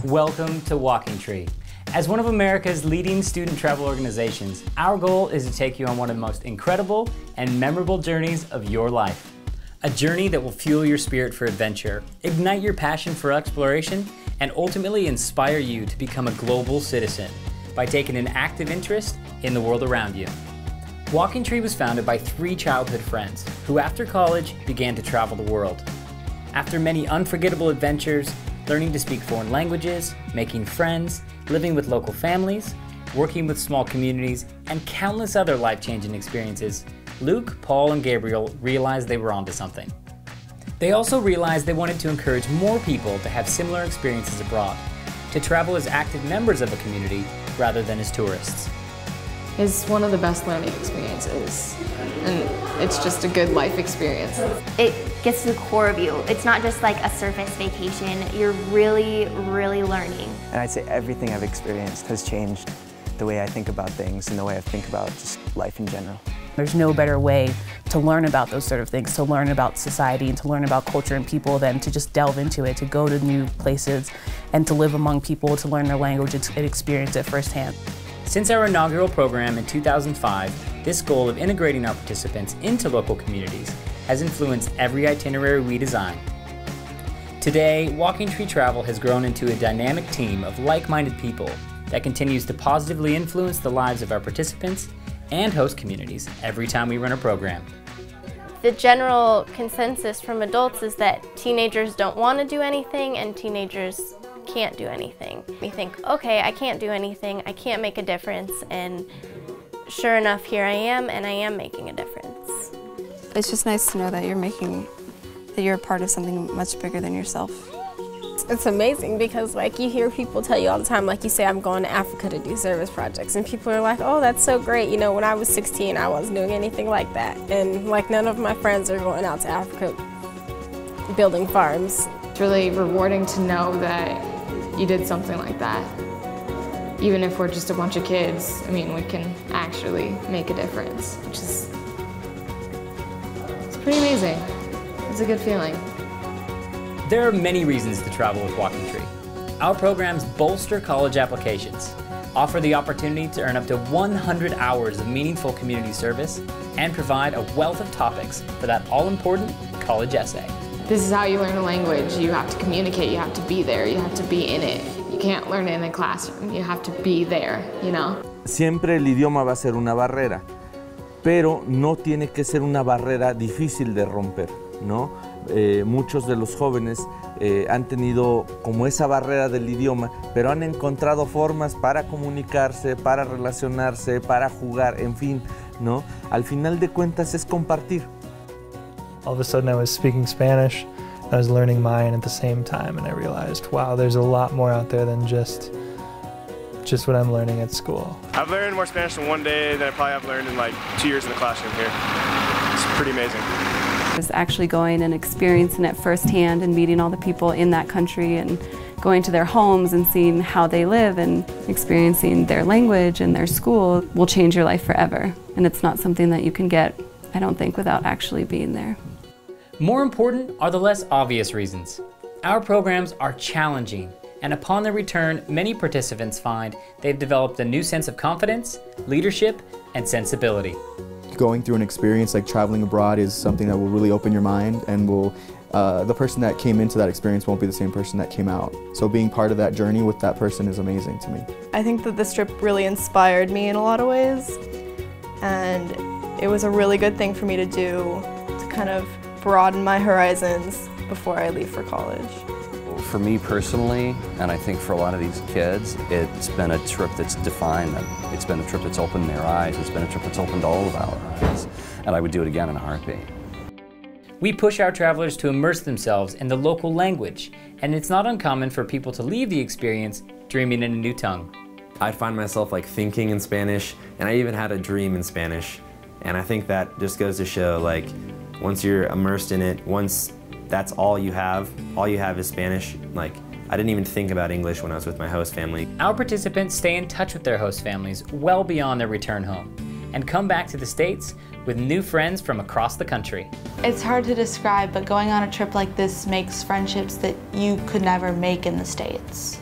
Welcome to Walking Tree. As one of America's leading student travel organizations, our goal is to take you on one of the most incredible and memorable journeys of your life. A journey that will fuel your spirit for adventure, ignite your passion for exploration, and ultimately inspire you to become a global citizen by taking an active interest in the world around you. Walking Tree was founded by 3 childhood friends who after college began to travel the world. After many unforgettable adventures, learning to speak foreign languages, making friends, living with local families, working with small communities, and countless other life-changing experiences, Luke, Paul, and Gabriel realized they were onto something. They also realized they wanted to encourage more people to have similar experiences abroad, to travel as active members of a community rather than as tourists. It's one of the best learning experiences, and it's just a good life experience. It gets to the core of you. It's not just like a surface vacation. You're really, really learning. And I'd say everything I've experienced has changed the way I think about things and the way I think about just life in general. There's no better way to learn about those sort of things, to learn about society and to learn about culture and people than to just delve into it, to go to new places and to live among people, to learn their language and experience it firsthand. Since our inaugural program in 2005, this goal of integrating our participants into local communities has influenced every itinerary we design. Today, Walking Tree Travel has grown into a dynamic team of like-minded people that continues to positively influence the lives of our participants and host communities every time we run a program. The general consensus from adults is that teenagers don't want to do anything and teenagers can't do anything. We think, okay, I can't do anything, I can't make a difference, and sure enough, here I am, and I am making a difference. It's just nice to know that you're a part of something much bigger than yourself. It's amazing because like you hear people tell you all the time, like you say, I'm going to Africa to do service projects, and people are like, oh, that's so great. You know, when I was 16, I wasn't doing anything like that, and like none of my friends are going out to Africa building farms. It's really rewarding to know that you did something like that. Even if we're just a bunch of kids, I mean, we can actually make a difference, which is, it's pretty amazing. It's a good feeling. There are many reasons to travel with Walking Tree. Our programs bolster college applications, offer the opportunity to earn up to 100 hours of meaningful community service, and provide a wealth of topics for that all-important college essay. This is how you learn a language. You have to communicate, you have to be there, you have to be in it. You can't learn it in a classroom, you have to be there, you know? Siempre el idioma va a ser una barrera, pero no tiene que ser una barrera difícil de romper, ¿no? Muchos de los jóvenes han tenido como esa barrera del idioma, pero han encontrado formas para comunicarse, para relacionarse, para jugar, en fin, ¿no? Al final de cuentas es compartir. All of a sudden I was speaking Spanish, I was learning Mayan at the same time, and I realized, wow, there's a lot more out there than just what I'm learning at school. I've learned more Spanish in one day than I probably have learned in like 2 years in the classroom here. It's pretty amazing. Just actually going and experiencing it firsthand and meeting all the people in that country and going to their homes and seeing how they live and experiencing their language and their school will change your life forever. And it's not something that you can get, I don't think, without actually being there. More important are the less obvious reasons. Our programs are challenging, and upon their return, many participants find they've developed a new sense of confidence, leadership, and sensibility. Going through an experience like traveling abroad is something that will really open your mind, and will the person that came into that experience won't be the same person that came out. So being part of that journey with that person is amazing to me. I think that this trip really inspired me in a lot of ways, and it was a really good thing for me to do to kind of broaden my horizons before I leave for college. For me personally, and I think for a lot of these kids, it's been a trip that's defined them. It's been a trip that's opened their eyes. It's been a trip that's opened all of our eyes. And I would do it again in a heartbeat. We push our travelers to immerse themselves in the local language, and it's not uncommon for people to leave the experience dreaming in a new tongue. I'd find myself like thinking in Spanish, and I even had a dream in Spanish. And I think that just goes to show, like, once you're immersed in it, once that's all you have is Spanish. Like, I didn't even think about English when I was with my host family. Our participants stay in touch with their host families well beyond their return home and come back to the States with new friends from across the country. It's hard to describe, but going on a trip like this makes friendships that you could never make in the States.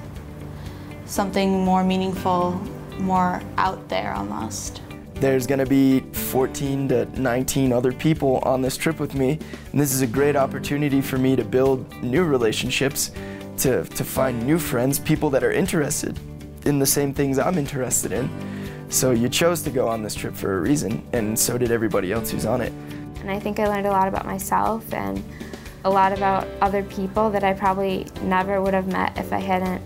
something more meaningful, more out there almost. There's going to be 14 to 19 other people on this trip with me, and this is a great opportunity for me to build new relationships, to find new friends, people that are interested in the same things I'm interested in. So you chose to go on this trip for a reason, and so did everybody else who's on it. And I think I learned a lot about myself and a lot about other people that I probably never would have met if I hadn't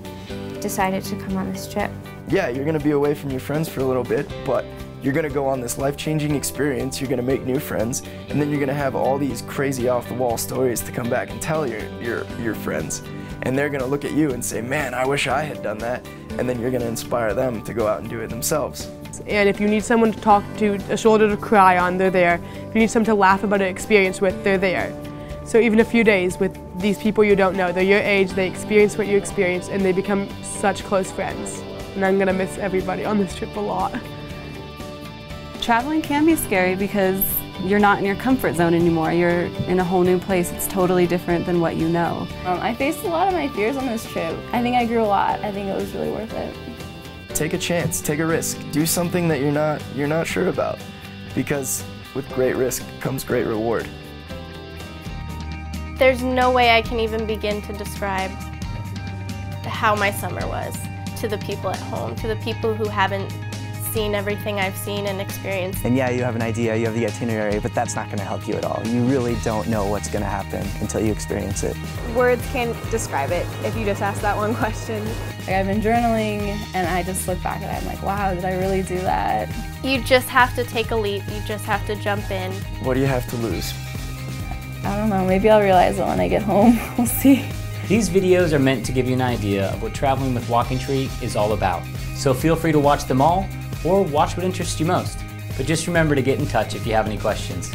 decided to come on this trip. Yeah, you're going to be away from your friends for a little bit, but you're going to go on this life-changing experience, you're going to make new friends, and then you're going to have all these crazy off-the-wall stories to come back and tell your friends. And they're going to look at you and say, man, I wish I had done that. And then you're going to inspire them to go out and do it themselves. And if you need someone to talk to, a shoulder to cry on, they're there. If you need someone to laugh about an experience with, they're there. So even a few days with these people you don't know, they're your age, they experience what you experience, and they become such close friends. And I'm going to miss everybody on this trip a lot. Traveling can be scary because you're not in your comfort zone anymore. You're in a whole new place. It's totally different than what you know. I faced a lot of my fears on this trip. I think I grew a lot. I think it was really worth it. Take a chance, take a risk. Do something that you're not sure about, because with great risk comes great reward. There's no way I can even begin to describe how my summer was to the people at home, to the people who haven't seen everything I've seen and experienced. And yeah, you have an idea, you have the itinerary, but that's not going to help you at all. You really don't know what's going to happen until you experience it. Words can't describe it if you just ask that one question. Like, I've been journaling and I just look back at it, I'm like, wow, did I really do that? You just have to take a leap, you just have to jump in. What do you have to lose? I don't know, maybe I'll realize it when I get home. We'll see. These videos are meant to give you an idea of what traveling with Walking Tree is all about. So feel free to watch them all, or watch what interests you most. But just remember to get in touch if you have any questions.